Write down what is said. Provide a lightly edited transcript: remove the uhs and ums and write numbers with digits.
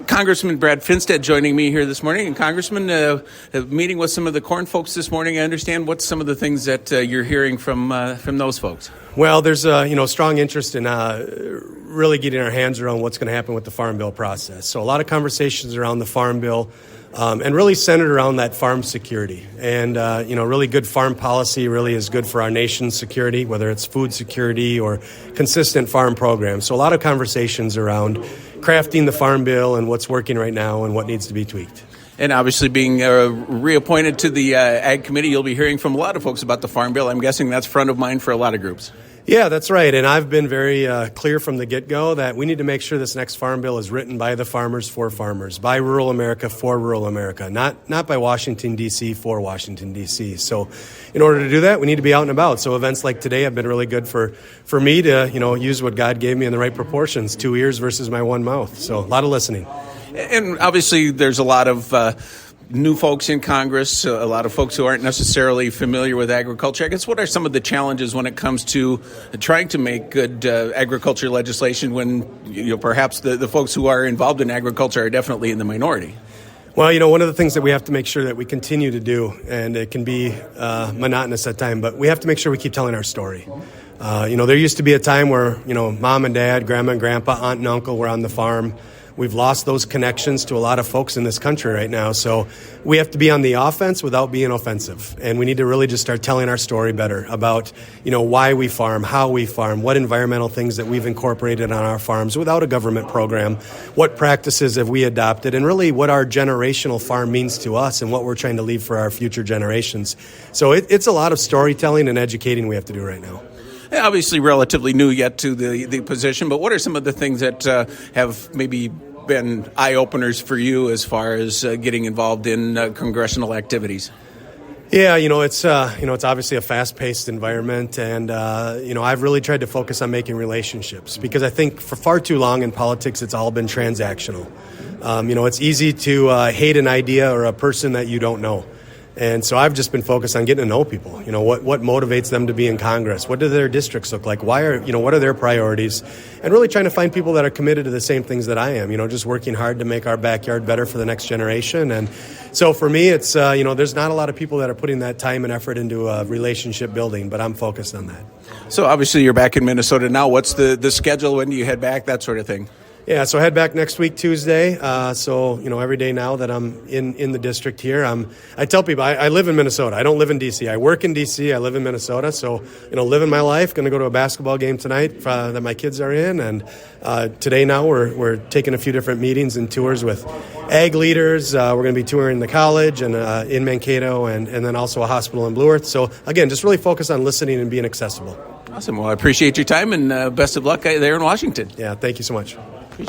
Congressman Brad Finstad joining me here this morning. And Congressman, meeting with some of the corn folks this morning, I understand. What's some of the things that you're hearing from those folks? Well, there's strong interest in really getting our hands around what's going to happen with the Farm Bill process. So a lot of conversations around the Farm Bill and really centered around that farm security. And, really good farm policy really is good for our nation's security, whether it's food security or consistent farm programs. So a lot of conversations around crafting the Farm Bill and what's working right now and what needs to be tweaked. And obviously being reappointed to the Ag Committee, you'll be hearing from a lot of folks about the Farm Bill. I'm guessing that's front of mind for a lot of groups. Yeah, that's right. And I've been very clear from the get-go that we need to make sure this next Farm Bill is written by the farmers for farmers, by rural America for rural America, not by Washington, D.C. for Washington, D.C. So in order to do that, we need to be out and about. So events like today have been really good for me to, use what God gave me in the right proportions, 2 ears versus my one mouth. So a lot of listening. And obviously there's a lot of new folks in Congress, a lot of folks who aren't necessarily familiar with agriculture. I guess what are some of the challenges when it comes to trying to make good agriculture legislation when perhaps the folks who are involved in agriculture are definitely in the minority? Well, one of the things that we have to make sure that we continue to do, and it can be monotonous at times, but we have to make sure we keep telling our story. There used to be a time where, mom and dad, grandma and grandpa, aunt and uncle were on the farm. We've lost those connections to a lot of folks in this country right now. So we have to be on the offense without being offensive. And we need to really just start telling our story better about, why we farm, how we farm, what environmental things that we've incorporated on our farms without a government program, what practices have we adopted, and really what our generational farm means to us and what we're trying to leave for our future generations. So it's a lot of storytelling and educating we have to do right now. Obviously relatively new yet to the position, but what are some of the things that have maybe been eye-openers for you as far as getting involved in congressional activities? Yeah, it's obviously a fast-paced environment, and I've really tried to focus on making relationships because I think for far too long in politics it's all been transactional. It's easy to hate an idea or a person that you don't know. And so I've just been focused on getting to know people. What motivates them to be in Congress? What do their districts look like? What are their priorities? And really trying to find people that are committed to the same things that I am, just working hard to make our backyard better for the next generation. And so for me, it's, there's not a lot of people that are putting that time and effort into relationship building, but I'm focused on that. So obviously you're back in Minnesota now. What's the schedule? When do you head back? That sort of thing. Yeah, so I head back next week, Tuesday. Every day now that I'm in the district here, I tell people I live in Minnesota. I don't live in D.C. I work in D.C. I live in Minnesota. So, living my life. Going to go to a basketball game tonight that my kids are in. And today now we're taking a few different meetings and tours with ag leaders. We're going to be touring the college and in Mankato and then also a hospital in Blue Earth. So, again, just really focus on listening and being accessible. Awesome. Well, I appreciate your time and best of luck there in Washington. Yeah, thank you so much.